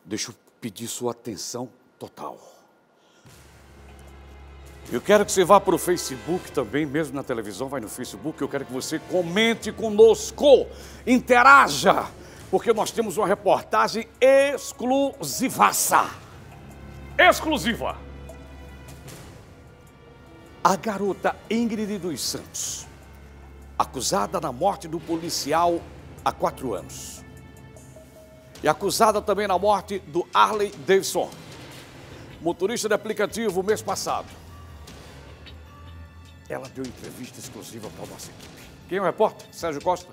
Deixa eu pedir sua atenção total. Eu quero que você vá para o Facebook também, mesmo na televisão, vai no Facebook. Eu quero que você comente conosco, interaja, porque nós temos uma reportagem exclusivaça. Exclusiva. A garota Ingrid dos Santos, acusada na morte do policial há 4 anos. E acusada também na morte do Harley Davidson, motorista de aplicativo, mês passado. Ela deu entrevista exclusiva para a nossa equipe. Quem é o repórter? Sérgio Costa.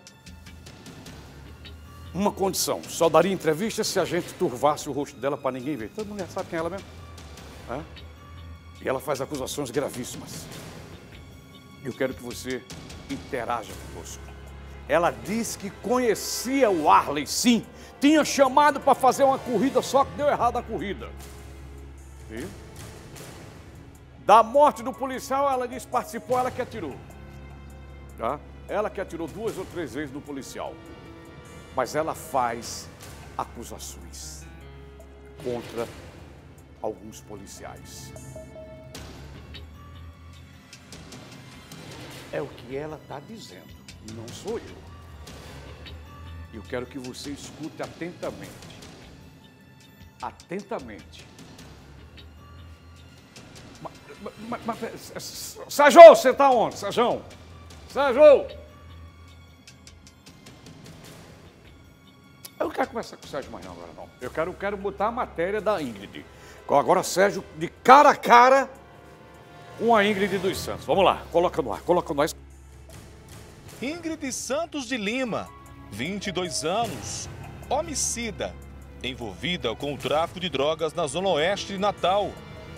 Uma condição, só daria entrevista se a gente turvasse o rosto dela para ninguém ver. Todo mundo já sabe quem é ela mesmo. É? E ela faz acusações gravíssimas. Eu quero que você interaja conosco. Ela disse que conhecia o Harley, sim. Tinha chamado para fazer uma corrida, só que deu errado a corrida. E da morte do policial, ela disse que participou, ela que atirou. Tá? Ela que atirou 2 ou 3 vezes no policial. Mas ela faz acusações contra alguns policiais. É o que ela está dizendo, não sou eu. Eu quero que você escute atentamente. Atentamente. Sérgio, você está onde, Sérgio? Sérgio! Eu não quero conversar com o Sérgio mais não agora, não. Eu quero botar a matéria da Ingrid. Agora, Sérgio, de cara a cara com a Ingrid dos Santos. Vamos lá, coloca no ar, coloca no ar. Ingrid Santos de Lima, 22 anos, homicida, envolvida com o tráfico de drogas na zona oeste de Natal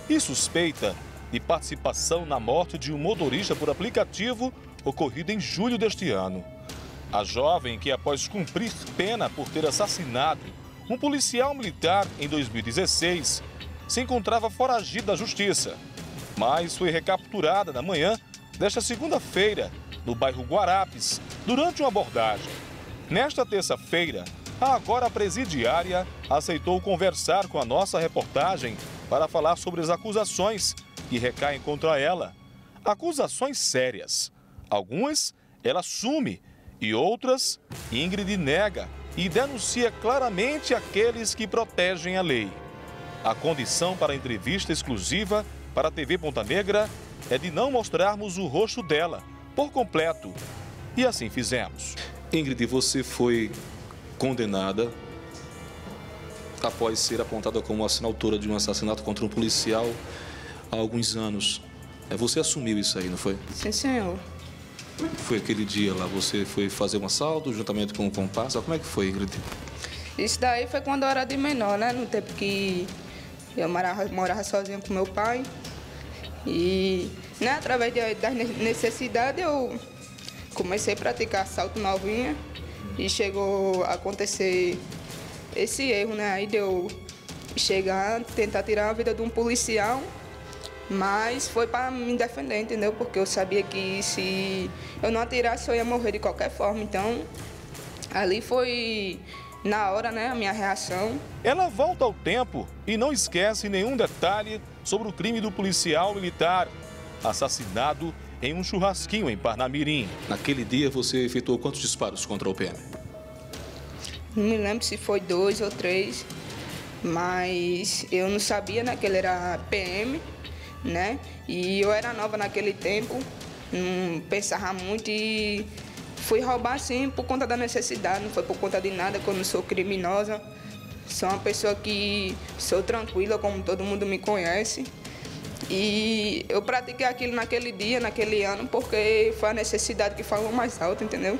e suspeita de participação na morte de um motorista por aplicativo ocorrida em julho deste ano. A jovem, que após cumprir pena por ter assassinado um policial militar em 2016, se encontrava foragida da justiça, mas foi recapturada na manhã desta segunda-feira, no bairro Guarapes, durante uma abordagem. Nesta terça-feira, a agora presidiária aceitou conversar com a nossa reportagem para falar sobre as acusações que recaem contra ela. Acusações sérias. Algumas ela assume e outras Ingrid nega e denuncia claramente aqueles que protegem a lei. A condição para a entrevista exclusiva para a TV Ponta Negra é de não mostrarmos o rosto dela por completo. E assim fizemos. Ingrid, você foi condenada após ser apontada como assinautora de um assassinato contra um policial há alguns anos. Você assumiu isso aí, não foi? Sim, senhor. Como é que foi aquele dia lá? Você foi fazer um assalto juntamente com o comparsa? Como é que foi, Ingrid? Isso daí foi quando eu era de menor, né? No tempo que eu morava sozinha com meu pai. E, né, através das necessidades, eu comecei a praticar assalto novinha. E chegou a acontecer esse erro, né? Aí deu chegar, tentar tirar a vida de um policial. Mas foi para me defender, entendeu? Porque eu sabia que se eu não atirasse, eu ia morrer de qualquer forma. Então, ali foi, na hora, né, a minha reação. Ela volta ao tempo e não esquece nenhum detalhe sobre o crime do policial militar, assassinado em um churrasquinho em Parnamirim. Naquele dia, você efetuou quantos disparos contra o PM? Não me lembro se foi 2 ou 3, mas eu não sabia, né, que ele era PM. Né? E eu era nova naquele tempo, não pensava muito e fui roubar assim por conta da necessidade, não foi por conta de nada, que eu não sou criminosa. Sou uma pessoa que sou tranquila, como todo mundo me conhece. E eu pratiquei aquilo naquele dia, naquele ano, porque foi a necessidade que falou mais alto, entendeu?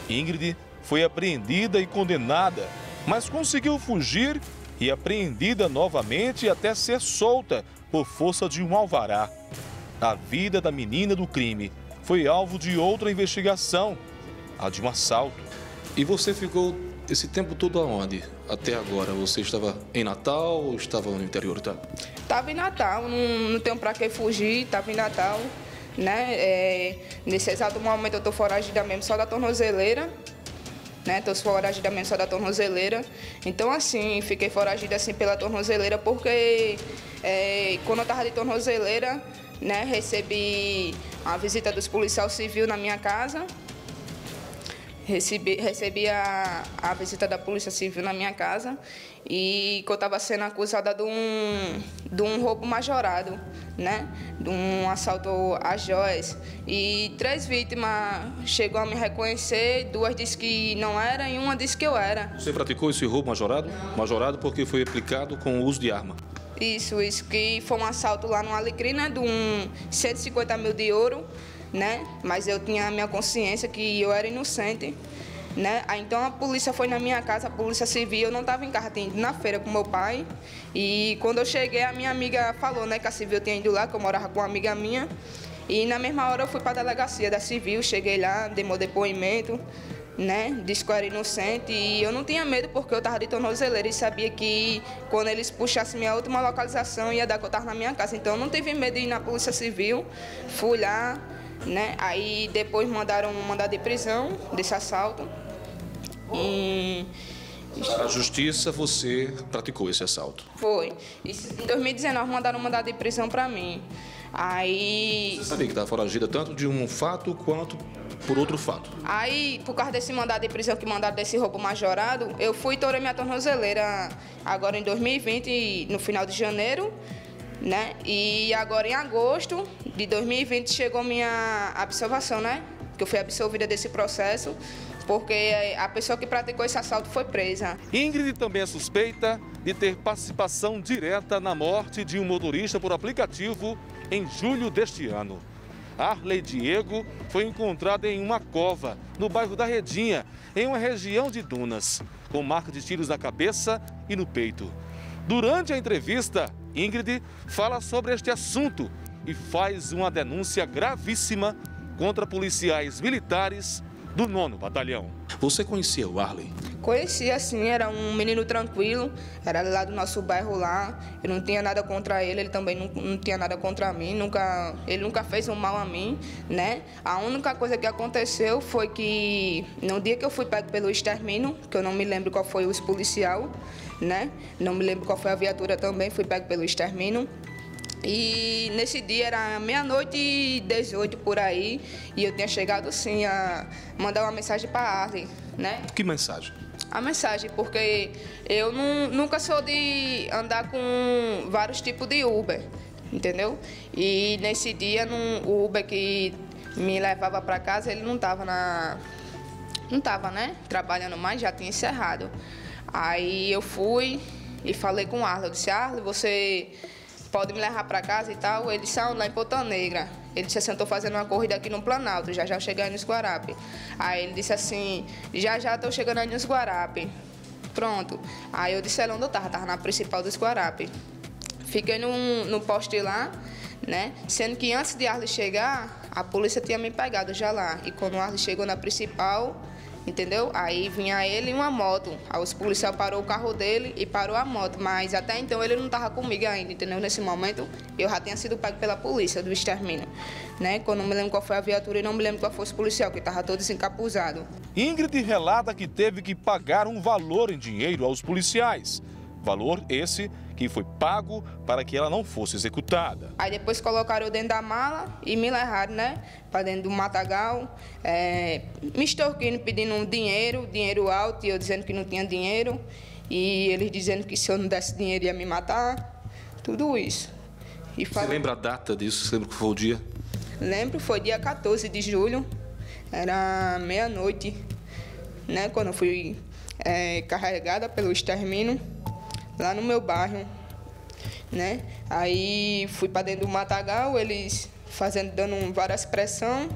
Ingrid foi apreendida e condenada, mas conseguiu fugir e apreendida novamente até ser solta por força de um alvará. A vida da menina do crime foi alvo de outra investigação, a de um assalto. E você ficou esse tempo todo aonde? Até agora, você estava em Natal ou estava no interior, tá? Estava em Natal, não tenho para que fugir, estava em Natal, né? Nesse exato momento eu estou foragida mesmo, só da tornozeleira. né? Tô foragida mesmo só da tornozeleira. Então, assim, fiquei foragida assim pela tornozeleira porque quando eu tava de tornozeleira, né, recebi a visita dos policiais civis na minha casa. Recebi a visita da Polícia Civil na minha casa e que eu estava sendo acusada de um roubo majorado, né? De um assalto às joias. E 3 vítimas chegou a me reconhecer, 2 disse que não era e 1 disse que eu era. Você praticou esse roubo majorado? Majorado porque foi aplicado com o uso de arma. Isso, que foi um assalto lá no Alecrim, né? De 150 mil de ouro. Né? Mas eu tinha a minha consciência que eu era inocente, né? Aí, então a polícia foi na minha casa, a Polícia Civil, eu não estava em casa, tinha ido na feira com meu pai. E quando eu cheguei, a minha amiga falou, né, que a Civil tinha ido lá, que eu morava com uma amiga minha. E na mesma hora eu fui para a delegacia da Civil, cheguei lá, dei meu depoimento, né? Disse que eu era inocente e eu não tinha medo porque eu estava de tornozeleira e sabia que quando eles puxassem minha última localização ia dar que eu estava na minha casa. Então eu não tive medo de ir na Polícia Civil, fui lá. Né? Aí depois mandaram um mandado de prisão desse assalto. Para a justiça você praticou esse assalto? Foi. Em 2019 mandaram um mandado de prisão para mim. Aí... Você sabia que estava foragida tanto de um fato quanto por outro fato? Aí, por causa desse mandado de prisão que mandaram desse roubo majorado, eu fui e torei minha tornozeleira agora em 2020, no final de janeiro. Né? E agora em agosto de 2020 chegou minha absolvação, né? Que eu fui absolvida desse processo, porque a pessoa que praticou esse assalto foi presa. Ingrid também é suspeita de ter participação direta na morte de um motorista por aplicativo em julho deste ano. Arley Diego foi encontrada em uma cova no bairro da Redinha, em uma região de dunas, com marca de tiros na cabeça e no peito. Durante a entrevista, Ingrid fala sobre este assunto e faz uma denúncia gravíssima contra policiais militares do 9º Batalhão. Você conhecia o Arley? Conhecia, sim, era um menino tranquilo, era lá do nosso bairro lá, eu não tinha nada contra ele, ele também não tinha nada contra mim, ele nunca fez um mal a mim, né? A única coisa que aconteceu foi que no dia que eu fui pego pelo extermínio, que eu não me lembro qual foi o policial, né? Não me lembro qual foi a viatura também, fui pego pelo extermínio. E nesse dia era 00h18 por aí, e eu tinha chegado sim a mandar uma mensagem para a Arley, né? Que mensagem? A mensagem, porque eu nunca sou de andar com vários tipos de Uber, entendeu? E nesse dia o Uber que me levava para casa, ele não estava né, trabalhando mais, já tinha encerrado. Aí eu fui e falei com o Arley, eu disse, Arley, você pode me levar para casa e tal? Ele disse, lá em Ponta Negra. Ele disse assim, eu estou fazendo uma corrida aqui no Planalto, já eu cheguei aí nos Guarapes. Aí ele disse assim, já estou chegando aí nos Guarapes. Pronto. Aí eu disse, onde eu estava na principal dos Guarapes. Fiquei no poste lá, né? Sendo que antes de Arley chegar, a polícia tinha me pegado já lá. E quando o Arley chegou na principal, entendeu? Aí vinha ele em uma moto. Aí os policiais parou o carro dele e parou a moto. Mas até então ele não estava comigo ainda, entendeu? Nesse momento eu já tinha sido pego pela polícia do extermínio, né? Quando não me lembro qual foi a viatura e não me lembro qual foi o policial, que estava todo desencapuzado. Ingrid relata que teve que pagar um valor em dinheiro aos policiais. Valor esse que foi pago para que ela não fosse executada. Aí depois colocaram eu dentro da mala e me levaram, né, para dentro do matagal, me extorquindo, pedindo dinheiro alto, e eu dizendo que não tinha dinheiro, e eles dizendo que se eu não desse dinheiro ia me matar, tudo isso. E Você lembra a data disso? Você lembra que foi o dia? Lembro, foi dia 14 de julho, era meia-noite, né, quando eu fui carregada pelo extermínio, lá no meu bairro, né? Aí fui para dentro do matagal, eles dando várias pressões.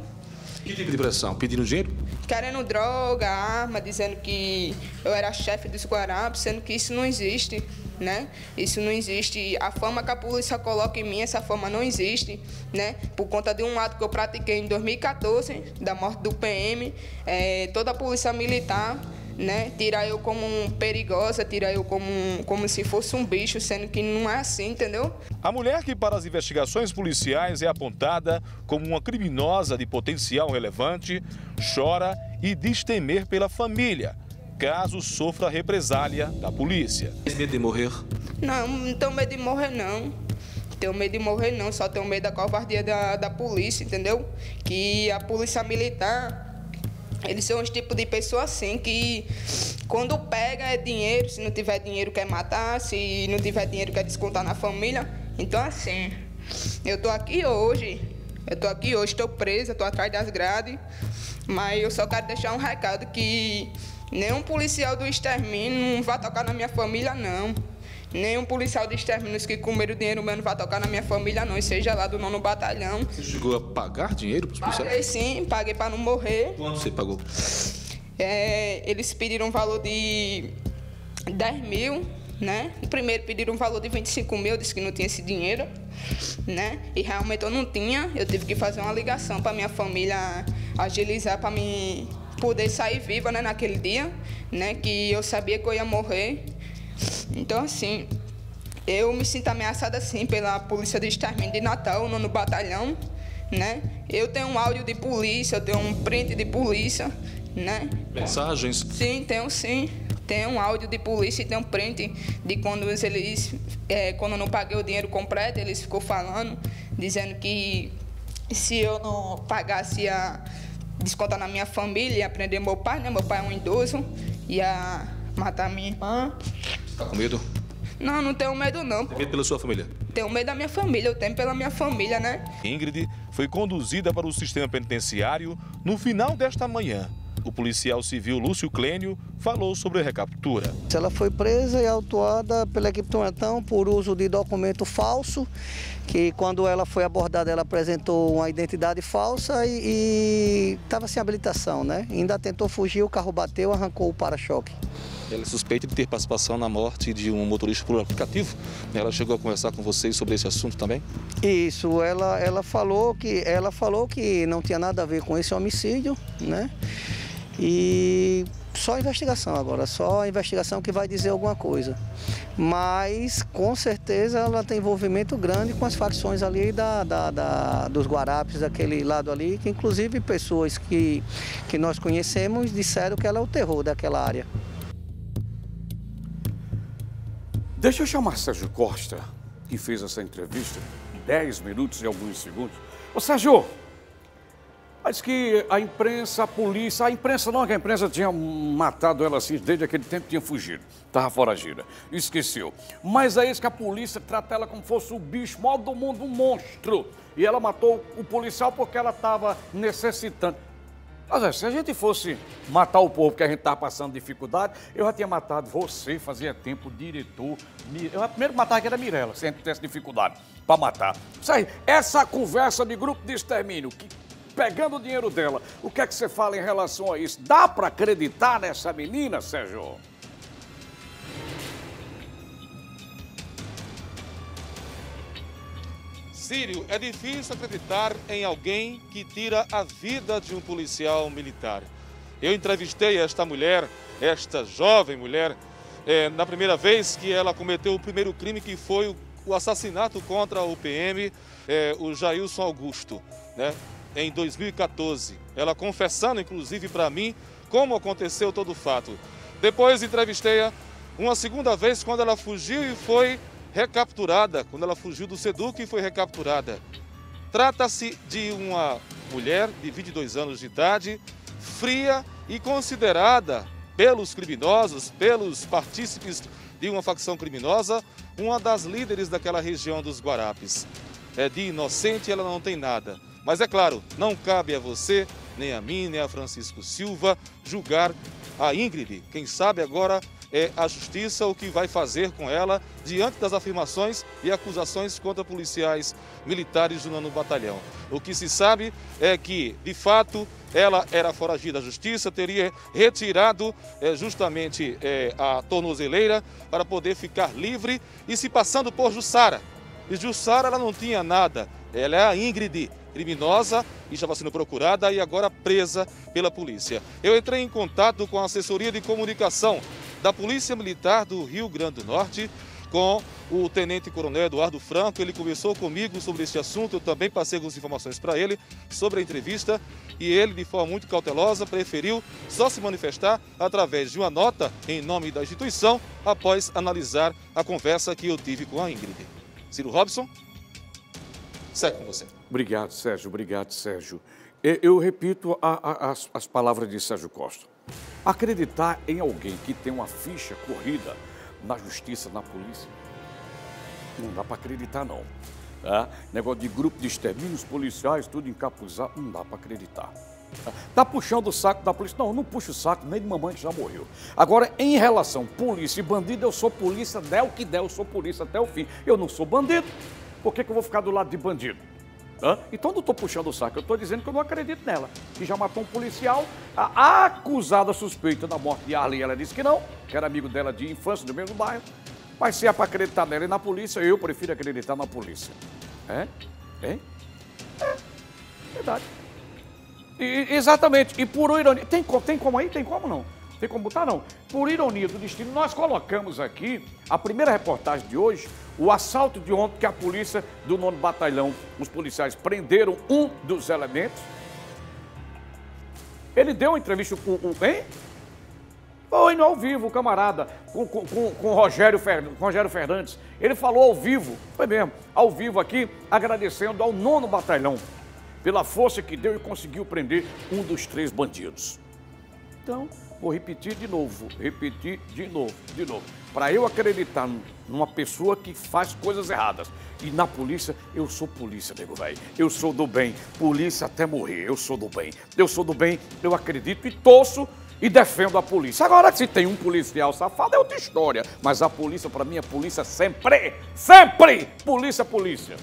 Que tipo de pressão? Pedindo dinheiro? Querendo droga, arma, dizendo que eu era chefe dos Guarapes, sendo que isso não existe, né? Isso não existe. A fama que a polícia coloca em mim, essa fama não existe, né? Por conta de um ato que eu pratiquei em 2014, da morte do PM, toda a polícia militar, né? Tirar eu como perigosa, tirar eu como se fosse um bicho, sendo que não é assim, entendeu? A mulher que para as investigações policiais é apontada como uma criminosa de potencial relevante, chora e diz temer pela família, caso sofra represália da polícia. Tem medo de morrer? Não tenho medo de morrer, não. Tenho medo de morrer, não. Só tenho medo da covardia da polícia, entendeu? Que a polícia militar, eles são os tipos de pessoa assim, que quando pega é dinheiro, se não tiver dinheiro quer matar, se não tiver dinheiro quer descontar na família. Então, assim, eu tô aqui hoje, estou presa, estou atrás das grades, mas eu só quero deixar um recado que nenhum policial do extermínio não vai tocar na minha família, não. Nenhum policial de extermínios que comer o dinheiro meu não vai tocar na minha família, não. E seja lá do 9º Batalhão. Você chegou a pagar dinheiro para os policiais? Paguei sim, paguei para não morrer. Quanto você pagou? Eles pediram um valor de 10 mil, né? Primeiro pediram um valor de 25 mil, eu disse que não tinha esse dinheiro, né? E realmente eu não tinha. Eu tive que fazer uma ligação para minha família agilizar para mim poder sair viva, né, naquele dia, né? Que eu sabia que eu ia morrer. Então, assim, eu me sinto ameaçada, sim, pela Polícia de Extermínio de Natal, no 9º Batalhão, né? Eu tenho um áudio de polícia, eu tenho um print de polícia, né? Mensagens? Sim, tenho sim. Tenho um áudio de polícia e tenho um print de quando eles, quando eu não paguei o dinheiro completo, eles ficou falando, dizendo que se eu não pagasse, ia descontar na minha família, ia prender meu pai, né? Meu pai é um idoso, ia matar minha irmã. Tá com medo? Não tenho medo, não. Tem medo pela sua família? Tenho medo da minha família, eu tenho pela minha família, né? Ingrid foi conduzida para o sistema penitenciário no final desta manhã. O policial civil Lúcio Clênio falou sobre a recaptura. Ela foi presa e autuada pela equipe Tonantão por uso de documento falso, que quando ela foi abordada ela apresentou uma identidade falsa e estava sem habilitação, né? Ainda tentou fugir, o carro bateu, arrancou o para-choque. Ela é suspeita de ter participação na morte de um motorista por aplicativo. Ela chegou a conversar com vocês sobre esse assunto também? Isso, ela falou que não tinha nada a ver com esse homicídio, né? E só investigação agora, só a investigação que vai dizer alguma coisa. Mas, com certeza, ela tem envolvimento grande com as facções ali dos Guarapes, daquele lado ali, que inclusive pessoas que nós conhecemos disseram que ela é o terror daquela área. Deixa eu chamar Sérgio Costa, que fez essa entrevista, 10 minutos e alguns segundos. Ô Sérgio, diz que a imprensa, a polícia, a imprensa não, que a imprensa tinha matado ela assim, desde aquele tempo tinha fugido, estava foragida, esqueceu. Mas é isso que a polícia trata ela como se fosse o bicho maior do mundo, um monstro. E ela matou o policial porque ela estava necessitando. Mas se a gente fosse matar o povo que a gente estava passando dificuldade, eu já tinha matado você, fazia tempo, o diretor. Eu primeiro matava que era Mirella, se a gente tivesse dificuldade para matar. Isso aí, essa conversa de grupo de extermínio, que, pegando o dinheiro dela, o que é que você fala em relação a isso? Dá para acreditar nessa menina, Sérgio? Círio, é difícil acreditar em alguém que tira a vida de um policial militar. Eu entrevistei esta mulher, esta jovem mulher, na primeira vez que ela cometeu o primeiro crime, que foi o assassinato contra o PM, o Jailson Augusto, né, em 2014. Ela confessando, inclusive, para mim, como aconteceu todo o fato. Depois entrevistei-a uma segunda vez quando ela fugiu e foi recapturada, quando ela fugiu do SEDUC e foi recapturada. Trata-se de uma mulher de 22 anos de idade, fria e considerada pelos criminosos, pelos partícipes de uma facção criminosa, uma das líderes daquela região dos Guarapes. De inocente ela não tem nada. Mas é claro, não cabe a você, nem a mim, nem a Francisco Silva, julgar a Ingrid. Quem sabe agora é a justiça o que vai fazer com ela diante das afirmações e acusações contra policiais militares do 9º Batalhão. O que se sabe é que, de fato, ela era foragida da justiça, teria retirado justamente a tornozeleira para poder ficar livre e se passando por Jussara. E Jussara ela não tinha nada, ela é a Ingrid, criminosa e já está sendo procurada e agora presa pela polícia. Eu entrei em contato com a assessoria de comunicação da Polícia Militar do Rio Grande do Norte, com o Tenente-Coronel Eduardo Franco. Ele conversou comigo sobre este assunto, eu também passei algumas informações para ele sobre a entrevista e ele, de forma muito cautelosa, preferiu só se manifestar através de uma nota em nome da instituição após analisar a conversa que eu tive com a Ingrid. Ciro Robson, segue com você. Obrigado, Sérgio. Obrigado, Sérgio. Eu repito as palavras de Sérgio Costa. Acreditar em alguém que tem uma ficha corrida na justiça, na polícia, não dá para acreditar, não. Tá? Negócio de grupo de extermínios policiais, tudo encapuzado, não dá para acreditar. Tá puxando o saco da polícia? Não, não puxa o saco nem de mamãe que já morreu. Agora, em relação polícia e bandido, eu sou polícia, der o que der, eu sou polícia até o fim. Eu não sou bandido, por que eu vou ficar do lado de bandido? Então não estou puxando o saco, eu estou dizendo que eu não acredito nela, que já matou um policial. A acusada suspeita da morte de Arlen, ela disse que não, que era amigo dela de infância, do mesmo bairro. Mas se é para acreditar nela e na polícia, eu prefiro acreditar na polícia. Verdade. Exatamente, e por ironia, tem como aí? Tem como não? Tem como botar não? Por ironia do destino, nós colocamos aqui, a primeira reportagem de hoje, o assalto de ontem que a polícia do 9º Batalhão, os policiais prenderam um dos elementos. Ele deu uma entrevista com Foi no ao vivo, camarada, com Rogério Fernandes. Ele falou ao vivo, foi mesmo, ao vivo aqui, agradecendo ao 9º Batalhão pela força que deu e conseguiu prender um dos 3 bandidos. Então, vou repetir de novo, Para eu acreditar numa pessoa que faz coisas erradas. E na polícia, eu sou polícia, nego velho. Eu sou do bem. Polícia até morrer, eu sou do bem. Eu sou do bem, eu acredito e torço e defendo a polícia. Agora, se tem um policial safado, é outra história. Mas a polícia, para mim, é polícia sempre. Sempre! Polícia, polícia.